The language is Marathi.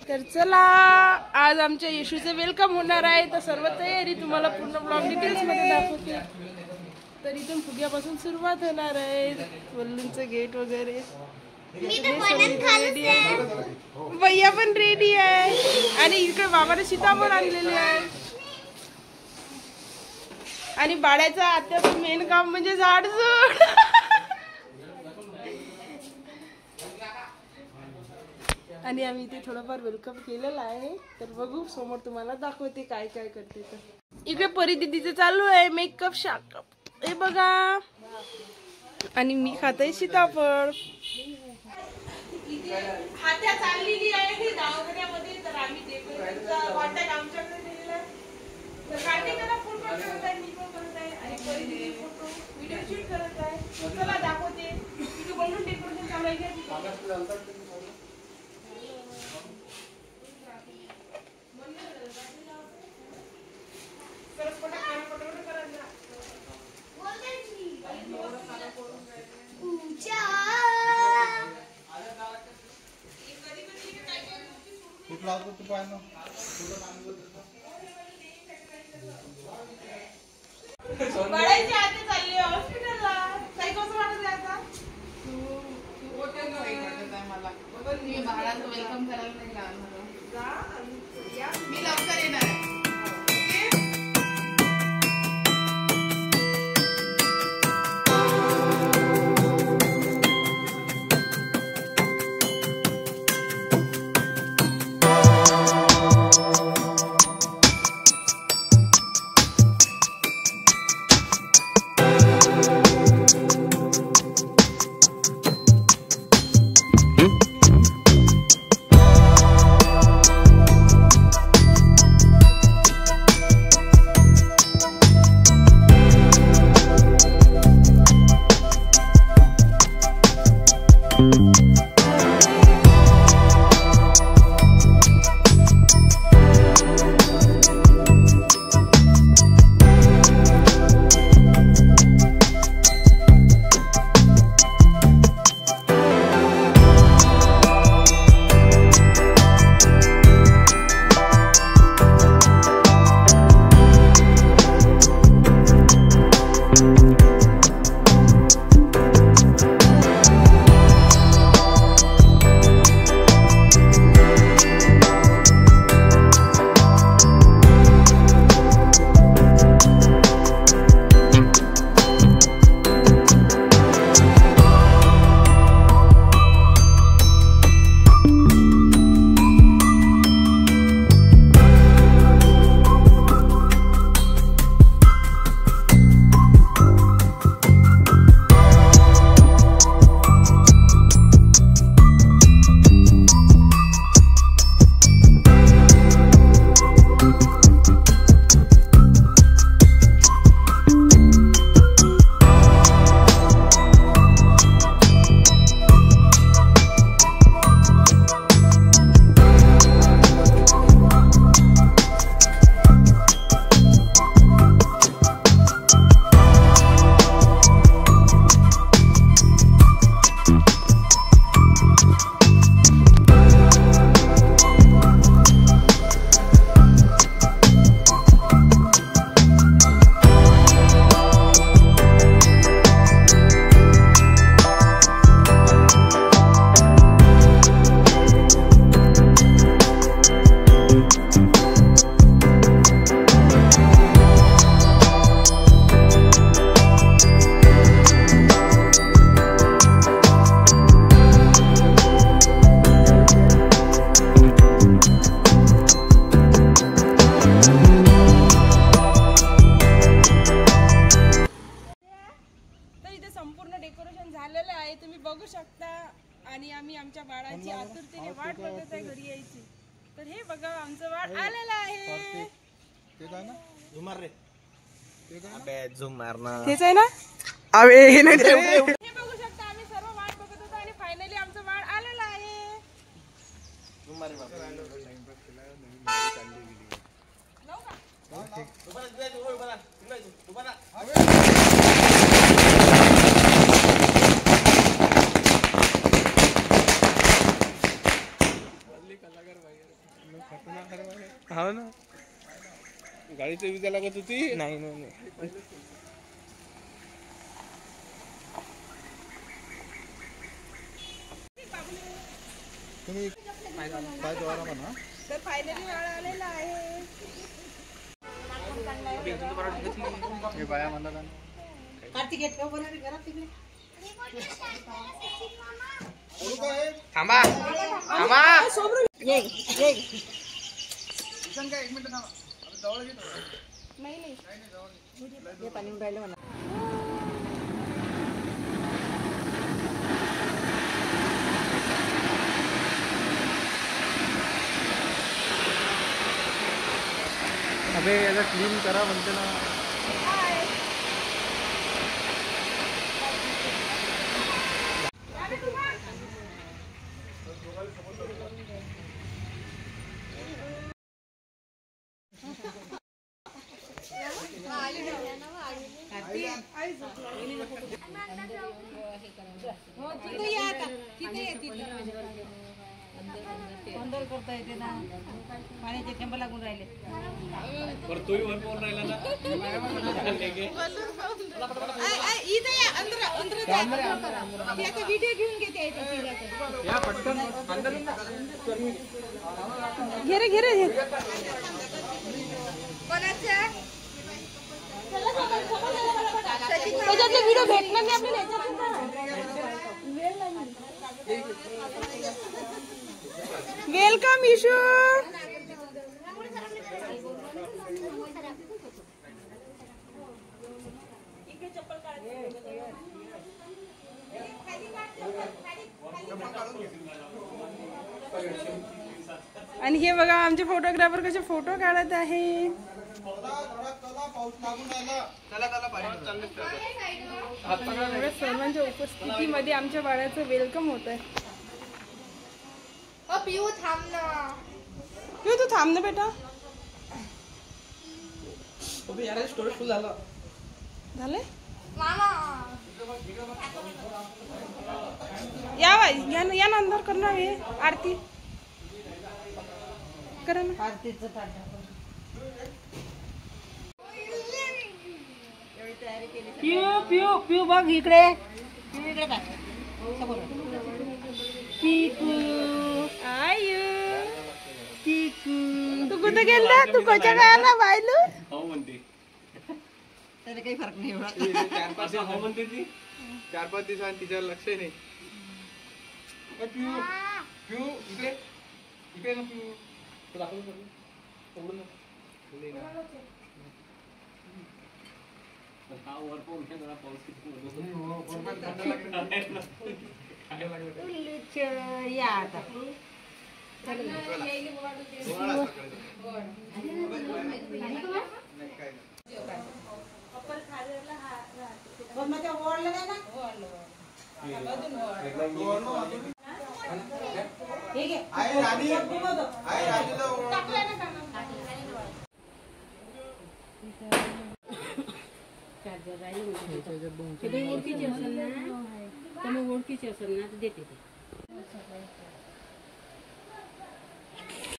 तर चला आज आमच्या येशूचे वेलकम होणार आहे, तर सर्व तयारी तुम्हाला पूर्ण ब्लॉग डिटेल्स मध्ये दाखवते. तर इथून फुग्यापासून सुरुवात होणार आहे, बल्लूनचं गेट वगैरे रेडी आहे. भैया पण रेडी आहे आणि इकडे बाबाने सीताफळ आणलेली आहे. आणि बाळाचं आत्याचं मेन काम म्हणजे झाडझूड. आणि आम्ही इथे थोडंफार वेलकम केलेलं आहे, तर बघू समोर तुम्हाला दाखवते काय काय करते. तर इकडे परी दीदीचं चालू आहे मेकअप शाकअप, हे बघा. आणि मी खाते सीताफळ. हात्या चाललेली आहे दवाखान्यामध्ये, तर आम्ही डेकोरेशनचा कॉन्टॅक्ट आमच्याकडे दिलेला आहे. तर कार्तिकाला फोन करत आहे, मी पण करत आहे आणि परी दीदी फोटो व्हिडिओ शूट करत आहे. चला दाखवते तिथे बनवून डेकोरेशन चालू आहे का. बळायची आधी चालली हॉस्पिटलला. काही कसं वाटत आहे आता? मला मी बाळाचं वेलकम करायला नाही लागणार. मी लवकर येणार आहे. बघू शकता. आणि आम्ही आमच्या बाळाची आतुरतेने वाट बघत आहे घरी यायची. तर हे बघा आमचं बाळ आलेलं आहे. तेच आहे ना. हे बघू शकता आम्ही सर्व वाट बघत होतो आणि फायनली आमचं बाळ आलेलं आहे. कलाकार भाई हो ना गाडीची विजा लागत होती नाही नाही तुम्ही काय द्वारा म्हणा तर फायनली वाळ आलेला आहे. हे बाया म्हणला कार्तिक ठेव बोला रे घरात तिकडे. थांबा थांबा ये ये काय 1 मिनिट थांबा जवळ घे नाही नाही हे पाणी राहिलं म्हणा. अबे याला क्लीन करा म्हणते ना. गोंधळ करता येते ना पाण्याचे थेंब लागून राहिले. व्हिडिओ घेऊन घेते घे रे घे रे घे. त्याच्यातले व्हिडिओ भेटणार नाही आपल्याला. Welcome issue. आणि हे बघा आमचे फोटोग्राफर कसे फोटो काढत आहे. एवढ्या सर्वांच्या उपस्थितीमध्ये आमच्या बाळाचं वेलकम होत आहे. पिऊ थांब ना. पिऊ तू थांब ना बेटा. स्टोरेज फुल झालं झाले या ना अंदर करणार आहे आरती करा ना. आरतीचं ताट पिऊ पिऊ पिऊ बघ इकडे. पिऊ इकडे बघ समोर. पिकू आयु पिकू तू कुठे गेला. तू कोच्या गायला बायलू. हो म्हणते त्याला काही फरक नाही एवढा. 4-5 दिवस हो म्हणते ती 4-5 दिवस आणि तिच्यावर लक्ष नाही. पिऊ पिऊ इकडे इकडे ना पिऊ तू दाखवून पकडून ना. या आता माझ्या ओढलं नाही ना. हे घे. ओळखीची असेल ना तर देते ते.